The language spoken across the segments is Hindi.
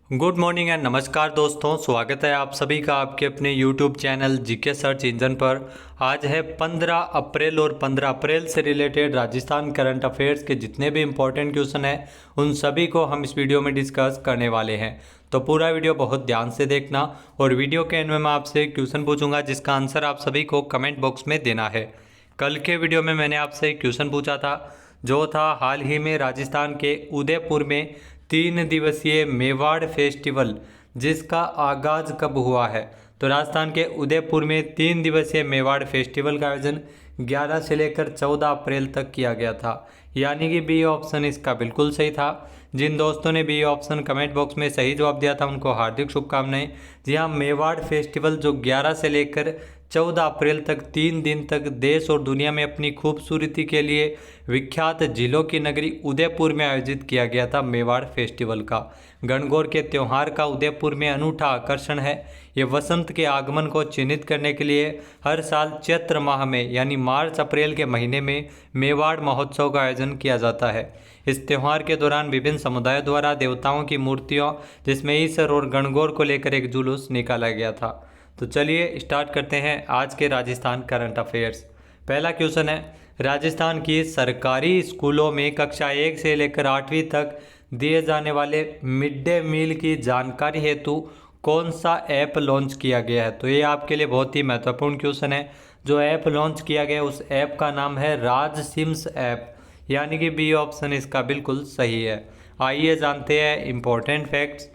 गुड मॉर्निंग एंड नमस्कार दोस्तों, स्वागत है आप सभी का आपके अपने YouTube channel GK search engine पर। आज है 15 अप्रैल और 15 अप्रैल से रिलेटेड राजस्थान करंट अफेयर्स के जितने भी इम्पोर्टेंट क्वेश्चन हैं उन सभी को हम इस वीडियो में डिस्कस करने वाले हैं। तो पूरा वीडियो बहुत ध्यान से देखना और वीडियो के एंड में मैं आपसे क्वेश्चन पूछूंगा जिसका आंसर आप सभी को कमेंट बॉक्स में देना है। कल के वीडियो में मैंने आपसे एक क्वेश्चन पूछा था जो था हाल ही में राजस्थान के उदयपुर में 3 दिवसीय मेवाड़ फेस्टिवल जिसका आगाज कब हुआ है। तो राजस्थान के उदयपुर में 3 दिवसीय मेवाड़ फेस्टिवल का आयोजन 11 से लेकर 14 अप्रैल तक किया गया था, यानी कि बी ऑप्शन इसका बिल्कुल सही था। जिन दोस्तों ने बी ऑप्शन कमेंट बॉक्स में सही जवाब दिया था उनको हार्दिक शुभकामनाएं। जी हाँ, मेवाड़ फेस्टिवल जो 11 से लेकर 14 अप्रैल तक 3 दिन तक देश और दुनिया में अपनी खूबसूरती के लिए विख्यात झीलों की नगरी उदयपुर में आयोजित किया गया था मेवाड़ फेस्टिवल का। गणगौर के त्यौहार का उदयपुर में अनूठा आकर्षण है। ये वसंत के आगमन को चिन्हित करने के लिए हर साल चैत्र माह में यानी मार्च अप्रैल के महीने में मेवाड़ महोत्सव का आयोजन किया जाता है। इस त्यौहार के दौरान विभिन्न समुदायों द्वारा देवताओं की मूर्तियों जिसमें ईश्वर और गणगौर को लेकर एक जुलूस निकाला गया था। तो चलिए स्टार्ट करते हैं आज के राजस्थान करंट अफेयर्स। पहला क्वेश्चन है, राजस्थान की सरकारी स्कूलों में कक्षा 1 से लेकर 8वीं तक दिए जाने वाले मिड डे मील की जानकारी हेतु कौन सा ऐप लॉन्च किया गया है। तो ये आपके लिए बहुत ही महत्वपूर्ण क्वेश्चन है। जो ऐप लॉन्च किया गया उस ऐप का नाम है राज सिम्स ऐप, यानी कि बी ऑप्शन इसका बिल्कुल सही है। आइए जानते हैं इम्पोर्टेंट फैक्ट्स।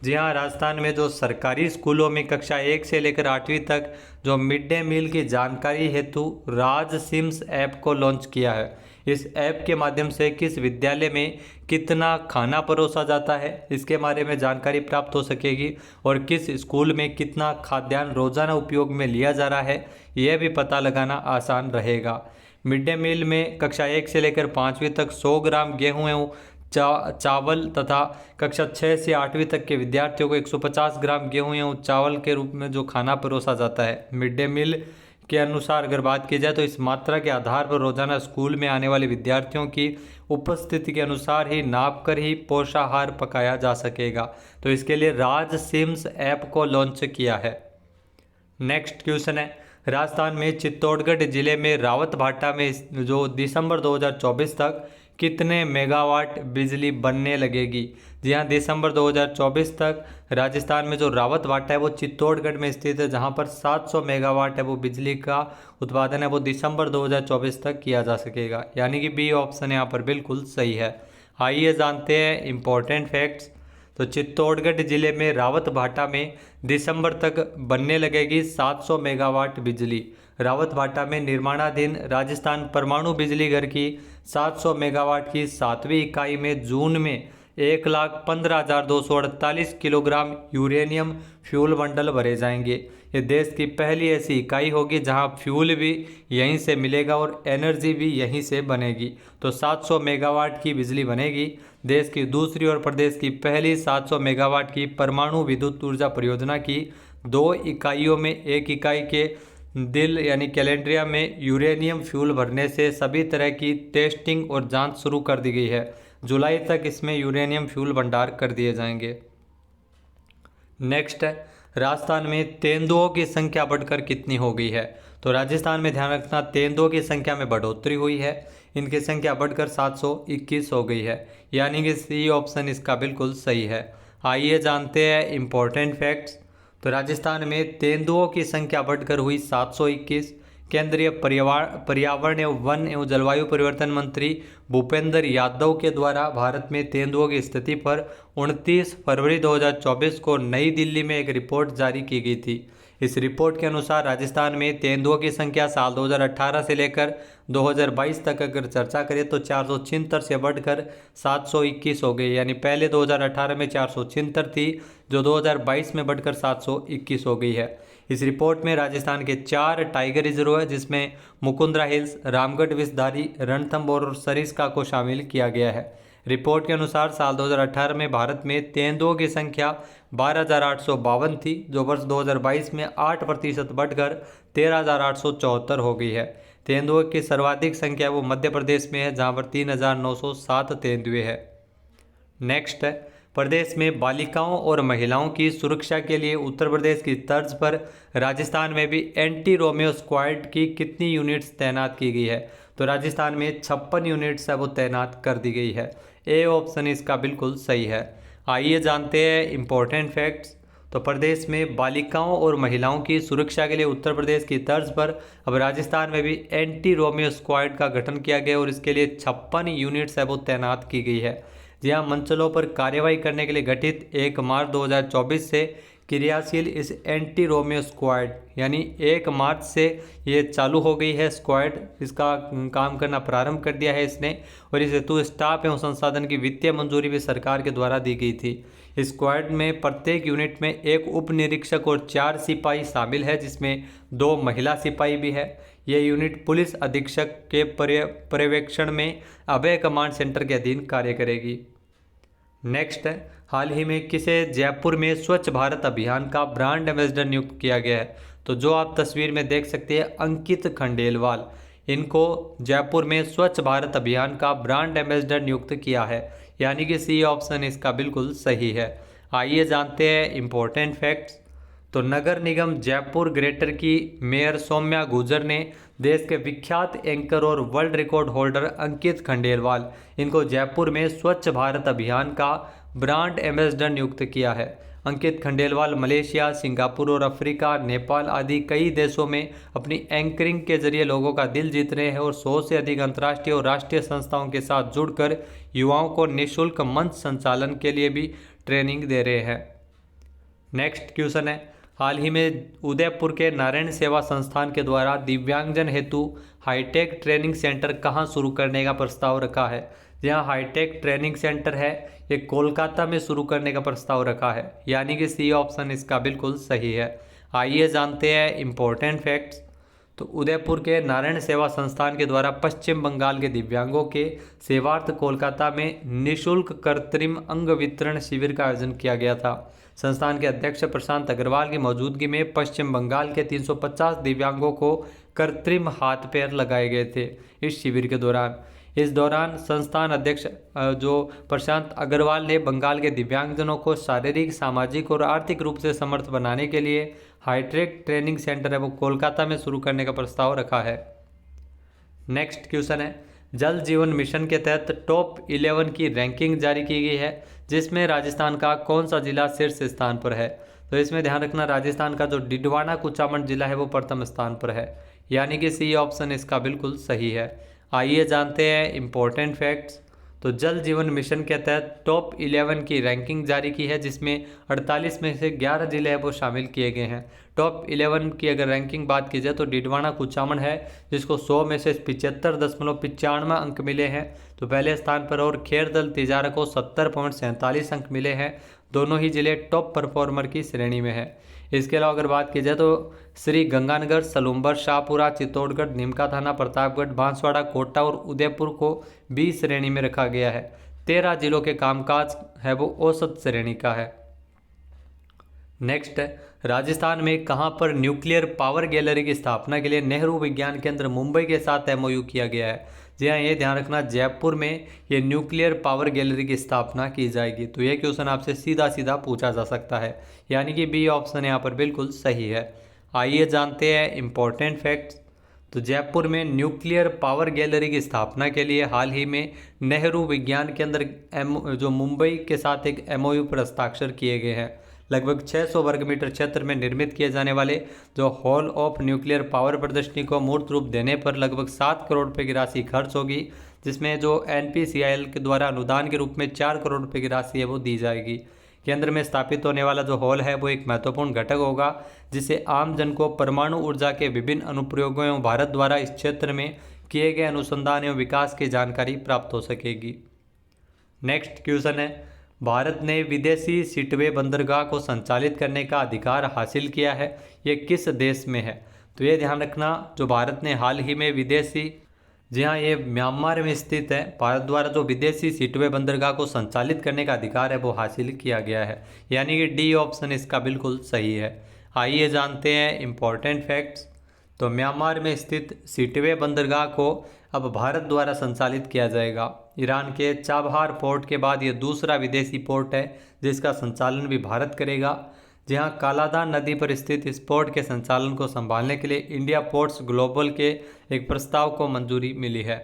जी हाँ, राजस्थान में जो सरकारी स्कूलों में कक्षा 1 से लेकर 8वीं तक जो मिड डे मील की जानकारी हेतु राज सिम्स ऐप को लॉन्च किया है। इस ऐप के माध्यम से किस विद्यालय में कितना खाना परोसा जाता है इसके बारे में जानकारी प्राप्त हो सकेगी और किस स्कूल में कितना खाद्यान्न रोजाना उपयोग में लिया जा रहा है यह भी पता लगाना आसान रहेगा। मिड डे मील में कक्षा 1 से लेकर 5वीं तक 100 ग्राम गेहूँ एवं चावल तथा कक्षा 6 से 8वीं तक के विद्यार्थियों को 150 ग्राम गेहूं एवं चावल के रूप में जो खाना परोसा जाता है। मिड डे मील के अनुसार अगर बात की जाए तो इस मात्रा के आधार पर रोजाना स्कूल में आने वाले विद्यार्थियों की उपस्थिति के अनुसार ही नाप कर ही पोषाहार पकाया जा सकेगा। तो इसके लिए राज सिम्स ऐप को लॉन्च किया है। नेक्स्ट क्वेश्चन है, राजस्थान में चित्तौड़गढ़ जिले में रावत भाटा में जो दिसंबर 2024 तक कितने मेगावाट बिजली बनने लगेगी। जी हाँ, दिसंबर 2024 तक राजस्थान में जो रावत भाटा है वो चित्तौड़गढ़ में स्थित है, जहाँ पर 700 मेगावाट है वो बिजली का उत्पादन है वो दिसंबर 2024 तक किया जा सकेगा, यानी कि बी ऑप्शन यहाँ पर बिल्कुल सही है। आइए जानते हैं इम्पोर्टेंट फैक्ट्स। तो चित्तौड़गढ़ जिले में रावत भाटा में दिसंबर तक बनने लगेगी 700 मेगावाट बिजली। रावत भाटा में निर्माणाधीन राजस्थान परमाणु बिजली घर की 700 मेगावाट की 7वीं इकाई में जून में 1,15,248 किलोग्राम यूरेनियम फ्यूल बंडल भरे जाएंगे। ये देश की पहली ऐसी इकाई होगी जहां फ्यूल भी यहीं से मिलेगा और एनर्जी भी यहीं से बनेगी। तो 700 मेगावाट की बिजली बनेगी। देश की दूसरी और प्रदेश की पहली 700 मेगावाट की परमाणु विद्युत ऊर्जा परियोजना की 2 इकाइयों में एक इकाई के दिल यानी कैलेंड्रिया में यूरेनियम फ्यूल भरने से सभी तरह की टेस्टिंग और जांच शुरू कर दी गई है। जुलाई तक इसमें यूरेनियम फ्यूल भंडार कर दिए जाएंगे। नेक्स्ट है, राजस्थान में तेंदुओं की संख्या बढ़कर कितनी हो गई है। तो राजस्थान में ध्यान रखना तेंदुओं की संख्या में बढ़ोतरी हुई है। इनकी संख्या बढ़कर 721 हो गई है, यानी कि सी ऑप्शन इसका बिल्कुल सही है। आइए जानते हैं इम्पोर्टेंट फैक्ट्स। तो राजस्थान में तेंदुओं की संख्या बढ़कर हुई 721। केंद्रीय पर्यावरण एवं वन एवं जलवायु परिवर्तन मंत्री भूपेंद्र यादव के द्वारा भारत में तेंदुओं की स्थिति पर 29 फरवरी 2024 को नई दिल्ली में एक रिपोर्ट जारी की गई थी। इस रिपोर्ट के अनुसार राजस्थान में तेंदुओं की संख्या साल 2018 से लेकर 2022 तक अगर चर्चा करें तो 476 से बढ़कर 721 हो गई, यानी पहले 2018 में 476 थी जो 2022 में बढ़कर 721 हो गई है। इस रिपोर्ट में राजस्थान के 4 टाइगर रिजर्व है जिसमें मुकुंदरा हिल्स, रामगढ़ विषधारी, रणथंभौर और सरिस्का को शामिल किया गया है। रिपोर्ट के अनुसार साल 2018 में भारत में तेंदुओं की संख्या 12,852 थी जो वर्ष 2022 में 8% बढ़कर 13,874 हो गई है। तेंदुओं की सर्वाधिक संख्या वो मध्य प्रदेश में है जहाँ पर 3,907 तेंदुए हैं। नेक्स्ट है, प्रदेश में बालिकाओं और महिलाओं की सुरक्षा के लिए उत्तर प्रदेश की तर्ज पर राजस्थान में भी एंटी रोमियो स्क्वाड की कितनी यूनिट्स तैनात की गई है? तो राजस्थान में 56 यूनिट्स है वो तैनात कर दी गई है। ए ऑप्शन इसका बिल्कुल सही है। आइए जानते हैं इम्पोर्टेंट फैक्ट्स। तो प्रदेश में बालिकाओं और महिलाओं की सुरक्षा के लिए उत्तर प्रदेश की तर्ज पर अब राजस्थान में भी एंटी रोमियो स्क्वाड का गठन किया गया और इसके लिए 56 यूनिट्स है वो तैनात की गई है। जी हाँ, मंचलों पर कार्रवाई करने के लिए गठित 1 मार्च 2024 से क्रियाशील इस एंटी रोमियो स्क्वाड यानी 1 मार्च से ये चालू हो गई है स्क्वाड, इसका काम करना प्रारंभ कर दिया है इसने। और इस हेतु स्टाफ एवं संसाधन की वित्तीय मंजूरी भी सरकार के द्वारा दी गई थी। इस स्क्वाड में प्रत्येक यूनिट में एक उप निरीक्षक और 4 सिपाही शामिल है, जिसमें 2 महिला सिपाही भी है। यह यूनिट पुलिस अधीक्षक के पर्यवेक्षण में अभय कमांड सेंटर के अधीन कार्य करेगी। नेक्स्ट है, हाल ही में किसे जयपुर में स्वच्छ भारत अभियान का ब्रांड एम्बेसडर नियुक्त किया गया है? तो जो आप तस्वीर में देख सकते हैं अंकित खंडेलवाल, इनको जयपुर में स्वच्छ भारत अभियान का ब्रांड एम्बेसडर नियुक्त किया है, यानी कि सी ऑप्शन इसका बिल्कुल सही है। आइए जानते हैं इम्पोर्टेंट फैक्ट्स। तो नगर निगम जयपुर ग्रेटर की मेयर सौम्या गुर्जर ने देश के विख्यात एंकर और वर्ल्ड रिकॉर्ड होल्डर अंकित खंडेलवाल, इनको जयपुर में स्वच्छ भारत अभियान का ब्रांड एम्बेसडर नियुक्त किया है। अंकित खंडेलवाल मलेशिया, सिंगापुर और अफ्रीका, नेपाल आदि कई देशों में अपनी एंकरिंग के जरिए लोगों का दिल जीत रहे हैं और 100 से अधिक अंतर्राष्ट्रीय और राष्ट्रीय संस्थाओं के साथ जुड़कर युवाओं को निःशुल्क मंच संचालन के लिए भी ट्रेनिंग दे रहे हैं। नेक्स्ट क्वेश्चन है, हाल ही में उदयपुर के नारायण सेवा संस्थान के द्वारा दिव्यांगजन हेतु हाईटेक ट्रेनिंग सेंटर कहां शुरू करने का प्रस्ताव रखा है? जहां हाईटेक ट्रेनिंग सेंटर है ये कोलकाता में शुरू करने का प्रस्ताव रखा है, यानी कि सी ऑप्शन इसका बिल्कुल सही है। आइए जानते हैं इम्पोर्टेंट फैक्ट्स। तो उदयपुर के नारायण सेवा संस्थान के द्वारा पश्चिम बंगाल के दिव्यांगों के सेवार्थ कोलकाता में निःशुल्क कृत्रिम अंग वितरण शिविर का आयोजन किया गया था। संस्थान के अध्यक्ष प्रशांत अग्रवाल की मौजूदगी में पश्चिम बंगाल के 350 दिव्यांगों को कृत्रिम हाथ पैर लगाए गए थे इस शिविर के दौरान। इस दौरान संस्थान अध्यक्ष जो प्रशांत अग्रवाल ने बंगाल के दिव्यांगजनों को शारीरिक, सामाजिक और आर्थिक रूप से समर्थ बनाने के लिए हाईटेक ट्रेनिंग सेंटर है वो कोलकाता में शुरू करने का प्रस्ताव रखा है। नेक्स्ट क्वेश्चन है, जल जीवन मिशन के तहत टॉप 11 की रैंकिंग जारी की गई है, जिसमें राजस्थान का कौन सा जिला शीर्ष स्थान पर है? तो इसमें ध्यान रखना राजस्थान का जो डिडवाना कुचामन जिला है वो प्रथम स्थान पर है, यानी कि सी ऑप्शन इसका बिल्कुल सही है। आइए जानते हैं इम्पोर्टेंट फैक्ट्स। तो जल जीवन मिशन के तहत टॉप 11 की रैंकिंग जारी की है, जिसमें 48 में से 11 जिले हैं वो शामिल किए गए हैं। टॉप 11 की अगर रैंकिंग बात की जाए तो डिडवाना कुचामन है, जिसको 100 में से 75.95 अंक मिले हैं, तो पहले स्थान पर। और खेरदल तिजारा को 70.47 अंक मिले हैं। दोनों ही जिले टॉप परफॉर्मर की श्रेणी में है। इसके अलावा अगर बात की जाए तो श्री गंगानगर, सलूम्बर, शाहपुरा, चित्तौड़गढ़, निमका थाना, प्रतापगढ़, बांसवाड़ा, कोटा और उदयपुर को बी श्रेणी में रखा गया है। 13 जिलों के कामकाज है वो औसत श्रेणी का है। नेक्स्ट है, राजस्थान में कहां पर न्यूक्लियर पावर गैलरी की स्थापना के लिए नेहरू विज्ञान केंद्र मुंबई के साथ एमओयू किया गया है? जी हाँ, ये ध्यान रखना जयपुर में ये न्यूक्लियर पावर गैलरी की स्थापना की जाएगी। तो ये क्वेश्चन आपसे सीधा सीधा पूछा जा सकता है, यानी कि बी ऑप्शन यहाँ पर बिल्कुल सही है। आइए जानते हैं इम्पोर्टेंट फैक्ट्स। तो जयपुर में न्यूक्लियर पावर गैलरी की स्थापना के लिए हाल ही में नेहरू विज्ञान केंद्र जो मुंबई के साथ एक एमओयू पर हस्ताक्षर किए गए हैं। लगभग 600 वर्ग मीटर क्षेत्र में निर्मित किए जाने वाले जो हॉल ऑफ न्यूक्लियर पावर प्रदर्शनी को मूर्त रूप देने पर लगभग 7 करोड़ रुपये की राशि खर्च होगी, जिसमें जो NPCIL के द्वारा अनुदान के रूप में 4 करोड़ रुपये की राशि है वो दी जाएगी। केंद्र में स्थापित होने वाला जो हॉल है वो एक महत्वपूर्ण घटक होगा, जिससे आम जन को परमाणु ऊर्जा के विभिन्न अनुप्रयोगों एवं भारत द्वारा इस क्षेत्र में किए गए अनुसंधान एवं विकास की जानकारी प्राप्त हो सकेगी। नेक्स्ट क्वेश्चन है, भारत ने विदेशी सीटवे बंदरगाह को संचालित करने का अधिकार हासिल किया है, ये किस देश में है? तो ये ध्यान रखना जो भारत ने हाल ही में विदेशी, जी हाँ ये म्यांमार में स्थित है, भारत द्वारा जो विदेशी सीटवे बंदरगाह को संचालित करने का अधिकार है वो हासिल किया गया है, यानी कि डी ऑप्शन इसका बिल्कुल सही है। आइए जानते हैं इम्पोर्टेंट फैक्ट्स। तो म्यांमार में स्थित सीटवे बंदरगाह को अब भारत द्वारा संचालित किया जाएगा। ईरान के चाबहार पोर्ट के बाद ये दूसरा विदेशी पोर्ट है जिसका संचालन भी भारत करेगा। जहां कालादा नदी पर स्थित इस पोर्ट के संचालन को संभालने के लिए इंडिया पोर्ट्स ग्लोबल के एक प्रस्ताव को मंजूरी मिली है।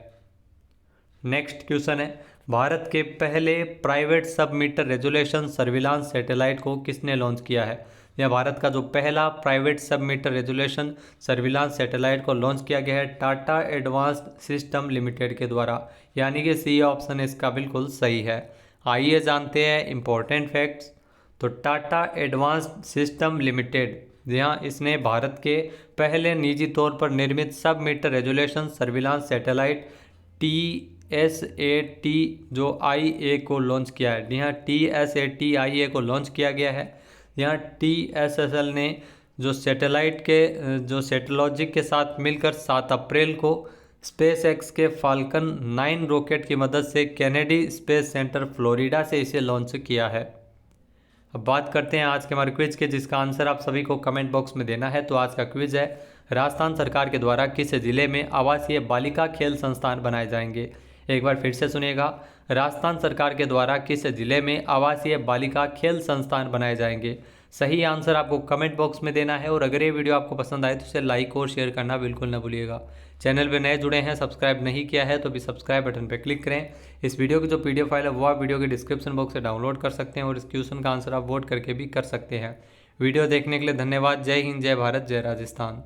नेक्स्ट क्वेश्चन है, भारत के पहले प्राइवेट सब मीटर रेजोल्यूशन सर्विलांस सैटेलाइट को किसने लॉन्च किया है? यह भारत का जो पहला प्राइवेट सब मीटर रेजोल्यूशन सर्विलांस सैटेलाइट को लॉन्च किया गया है टाटा एडवांस्ड सिस्टम लिमिटेड के द्वारा, यानी कि सी ऑप्शन इसका बिल्कुल सही है। आइए जानते हैं इंपॉर्टेंट फैक्ट्स। तो टाटा एडवांस्ड सिस्टम लिमिटेड, जहाँ इसने भारत के पहले निजी तौर पर निर्मित sub metre resolution surveillance satellite TSAT जो IA को लॉन्च किया है। यहाँ TSAT IA को लॉन्च किया गया है। यहाँ TSSL ने जो सैटेलाइट के जो सेटेलॉजिक के साथ मिलकर 7 अप्रैल को स्पेस एक्स के फाल्कन 9 रॉकेट की मदद से कैनेडी स्पेस सेंटर फ्लोरिडा से इसे लॉन्च किया है। अब बात करते हैं आज के हमारे क्विज के, जिसका आंसर आप सभी को कमेंट बॉक्स में देना है। तो आज का क्विज है, राजस्थान सरकार के द्वारा किस जिले में आवासीय बालिका खेल संस्थान बनाए जाएंगे? एक बार फिर से सुनिएगा, राजस्थान सरकार के द्वारा किस जिले में आवासीय बालिका खेल संस्थान बनाए जाएंगे? सही आंसर आपको कमेंट बॉक्स में देना है। और अगर ये वीडियो आपको पसंद आए तो इसे लाइक और शेयर करना बिल्कुल न भूलिएगा। चैनल पे नए जुड़े हैं, सब्सक्राइब नहीं किया है तो भी सब्सक्राइब बटन पर क्लिक करें। इस वीडियो की जो PDF फाइल है वो आप वीडियो के डिस्क्रिप्शन बॉक्स से डाउनलोड कर सकते हैं और इस क्वेश्चन का आंसर आप वोट करके भी कर सकते हैं। वीडियो देखने के लिए धन्यवाद। जय हिंद, जय भारत, जय राजस्थान।